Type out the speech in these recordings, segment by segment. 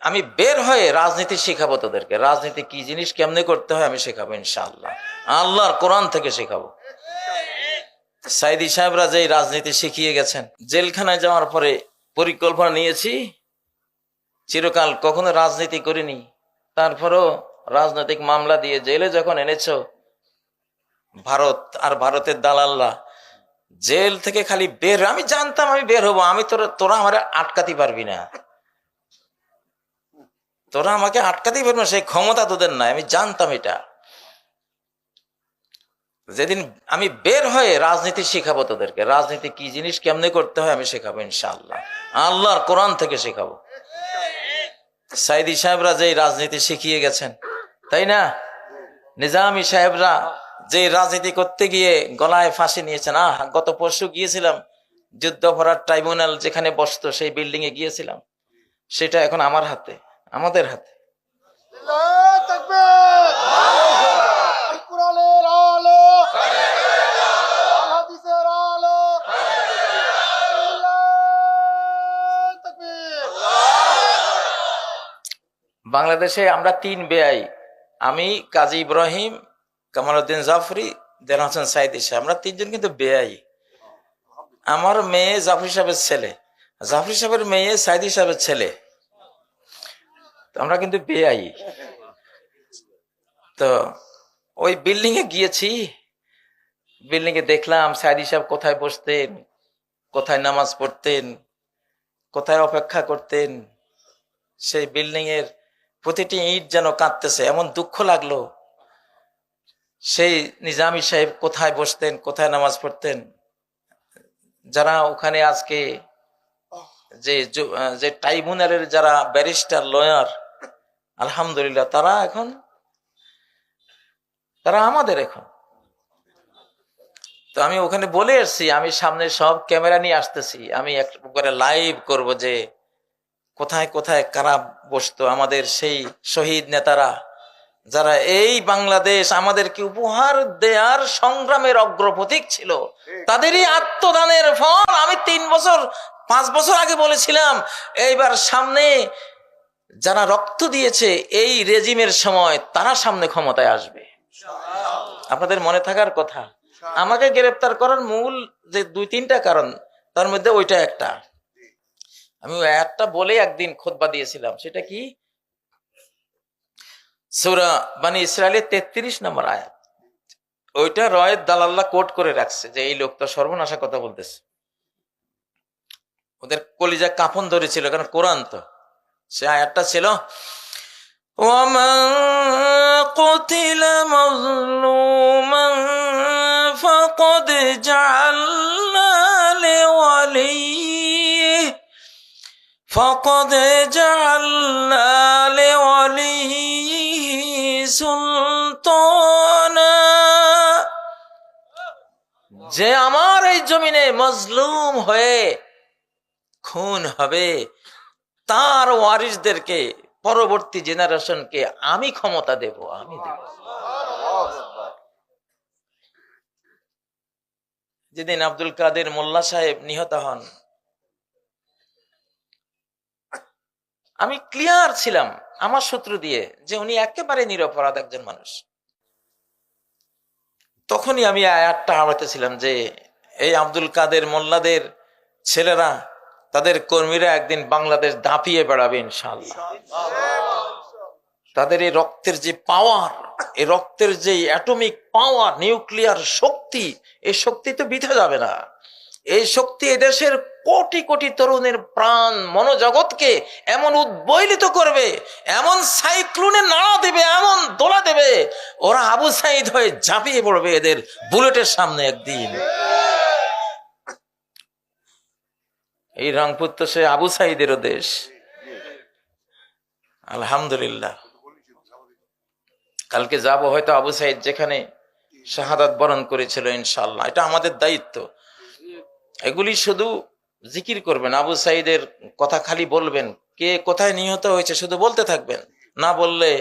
আমি বের হয়ে রাজনীতি শিখাবো তোদেরকে, রাজনীতি কি জিনিস, কেমনে করতে হয় আমি শেখাবো ইনশাআল্লাহ। আল্লাহর কোরআন থেকে শেখাবো। সাইদি সাহেবরা যেই রাজনীতি শিখিয়ে গেছেন, জেলখানায় যাওয়ার পরে পরিকল্পনা নিয়েছি, চিরকাল কখনো রাজনীতি করিনি, তারপরও রাজনৈতিক মামলা দিয়ে জেলে যখন এনেছো ভারত আর ভারতের দালাল্লা, জেল থেকে খালি বের, আমি জানতাম আমি বের হবো, আমি তোরা আমার আটকাতে পারবি না, তোরা আমাকে আটকাতেই পারবি না, সেই ক্ষমতা তোদের নাই, আমি জানতাম এটা। যেদিন আমি বের হয়ে রাজনীতি শিখাবো তোদেরকে, রাজনীতি কি জিনিস, কেমনে করতে হয় আমি শেখাবো ইনশাআল্লাহ। আল্লাহর কোরআন থেকে শেখাবো। সাইদি সাহেবরা যেই রাজনীতি শিখিয়ে গেছেন, তাই না? নিজামী সাহেবরা যে রাজনীতি করতে গিয়ে গলায় ফাঁসি নিয়েছেন। গত পরশু গিয়েছিলাম, যুদ্ধাপরাধ ট্রাইব্যুনাল যেখানে বসতো সেই বিল্ডিং এ গিয়েছিলাম, সেটা এখন আমার হাতে, আমাদের হাতে। বাংলাদেশে আমরা 3 বেয়াই, আমি, কাজী ইব্রাহিম, কামালউদ্দিন জাফরি, দেন হোসেন সাইদি সাহেব, আমরা 3 জন কিন্তু বেয়াই। আমার মেয়ে জাফরি সাহেবের ছেলে, জাফরি সাহেবের মেয়ে সাইদি সাহেবের ছেলে, আমরা কিন্তু বেয়াই। তো ওই বিল্ডিং এ গিয়েছি, বিল্ডিং এ দেখলাম সাইদি সাহেব কোথায় বসতেন, কোথায় নামাজ পড়তেন, কোথায় অপেক্ষা করতেন। সেই বিল্ডিং এর প্রতিটি ইট যেন কাঁদতেছে, এমন দুঃখ লাগলো। সেই নিজামী সাহেব কোথায় বসতেন, কোথায় নামাজ পড়তেন, যারা ওখানে আজকে যে ট্রাইব্যুনালের যারা ব্যারিস্টার, লয়ার, আলহামদুলিল্লাহ তারা আমাদের এখন। তো আমি ওখানে বলে এসছি, আমি সামনে সব ক্যামেরা নিয়ে আসতেছি, আমি একবারে লাইভ করব যে কোথায় কোথায় কারা বসতো, আমাদের সেই শহীদ নেতারা, যারা এই বাংলাদেশ আমাদেরকে উপহার দেয়ার সংগ্রামের অগ্রপথিক ছিল, তাদেরই আত্মদানের ফল। আমি 5 বছর আগে বলেছিলাম, এইবার সামনে যারা রক্ত দিয়েছে এই রেজিমের সময়, তারা সামনে ক্ষমতায় আসবে। আপনাদের মনে থাকার কথা, আমাকে গ্রেফতার করার মূল যে 2-3টা কারণ, তার মধ্যে ওইটা একটা। আমি একটা বলে একদিন খুতবা দিয়েছিলাম, সেটা কি? সূরা বনী ইসরাইলের 33 নম্বর আয়াত, ওইটা রয়েত দালাল্লাহ কোট করে রাখছে যে এই লোক তো সর্বনাশা কথা বলতেছে। ওদের কলিজা কাঁপন ধরেছিল, কারণ কোরআন তো। সে আয়াতটা ছিল, ওয়ামা কুতিলা মাজলুমান ফাকাদ জাআলনা লিওয়ালিহি সুলতানা, যে আমার এই জমিনে মজলুম হয়ে খুন হবে, তার ওয়ারিসদেরকে, পরবর্তী জেনারেশনকে আমি ক্ষমতা দেব, আমি দেব। যেদিন আব্দুল কাদের মোল্লা সাহেব নিহত হন, আমি ক্লিয়ার ছিলাম আমার সূত্র দিয়ে যে উনি একেবারে নিরপরাধ একজন মানুষ। তখনই আমি আয়াতটা হারাতেছিলাম যে এই আব্দুল কাদের মোল্লাদের ছেলেরা, তাদের কর্মীরা একদিন বাংলাদেশ দাপিয়ে বেড়াবে ইনশাআল্লাহ। তাদের এই রক্তের যে পাওয়ার, এই রক্তের যে অ্যাটমিক পাওয়ার, নিউক্লিয়ার শক্তি, এই শক্তি তো বৃথা যাবে না। এই শক্তি এদেশের কোটি কোটি তরুণের প্রাণ, মনোজগৎকে এমন উদ্বলিত করবে, এমন সাইক্লোনে নাড়া দেবে, এমন দোলা দেবে, ওরা আবু সাইদ হয়ে ঝাঁপিয়ে পড়বে এদের বুলেটের সামনে একদিন। এই রংপুর তো সে আবু সাইদেরও দেশ, আলহামদুলিল্লাহ। কালকে যাব হয়তো আবু সাইদ যেখানে শাহাদাত বরণ করেছিল, ইনশাআল্লাহ। এটা আমাদের দায়িত্ব। এগুলি শুধু জিকির করবেন, আবু সাইদের কথা খালি বলবেন, কে কোথায় নিহত হয়েছে শুধু বলতে থাকবেন, না বললে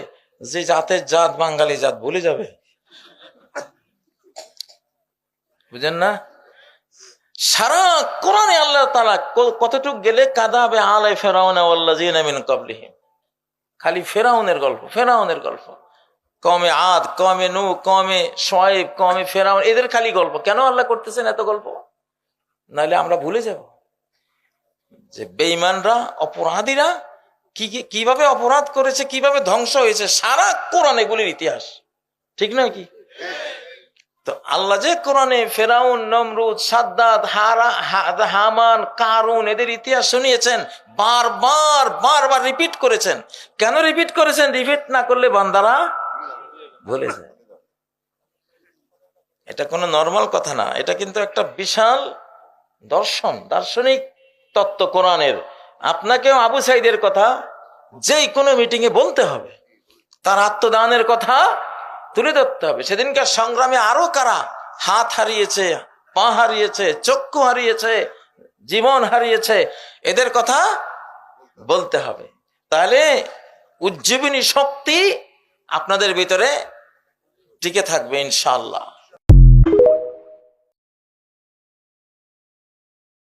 যে জাতের জাত, বাঙালি জাত ভুলে যাবে, বুঝেন না? সারা কোরআনে আল্লাহ তাআলা কতটুক গেলে কাযাবে আলা ফিরআউনা ওয়াল্লাযিনা মিন ক্বাবলিহিম, খালি ফেরাউনের গল্প, ফেরাউনের গল্প, কমে আদ, কমে নূহ, কমে শুআয়ব, কমে ফেরাউন, এদের খালি গল্প। কেন আল্লাহ করতেছেন এত গল্প? নাহলে আমরা ভুলে যাব যে বেঈমানরা, অপরাধীরা কিভাবে অপরাধ করেছে, কিভাবে ধ্বংস হয়েছে, সারা কোরআন এগুলির ইতিহাস, ঠিক নয় কি? তো আল্লাহ যে কোরআনে ফেরাউন, নমরুদ, সাদ্দাদ, হামান, কারুন এদের ইতিহাস শুনিয়েছেন, বারবার বারবার রিপিট করেছেন। কেন রিপিট করেছেন? রিপিট না করলে বান্দারা ভুলে যায়। এটা কোনো নর্মাল কথা না, এটা কিন্তু একটা বিশাল দার্শনিক তত্ত্ব কোরআনের। আপনাকেও আবু সাইদের কথা যেই কোনো মিটিং এ বলতে হবে, তার আত্মদানের কথা তুলে ধরতে হবে। সেদিনকার সংগ্রামে আরো কারা হাত হারিয়েছে, পা হারিয়েছে, চক্ষু হারিয়েছে, জীবন হারিয়েছে, এদের কথা বলতে হবে। তাহলে উজ্জীবনী শক্তি আপনাদের ভিতরে টিকে থাকবে ইনশাআল্লাহ।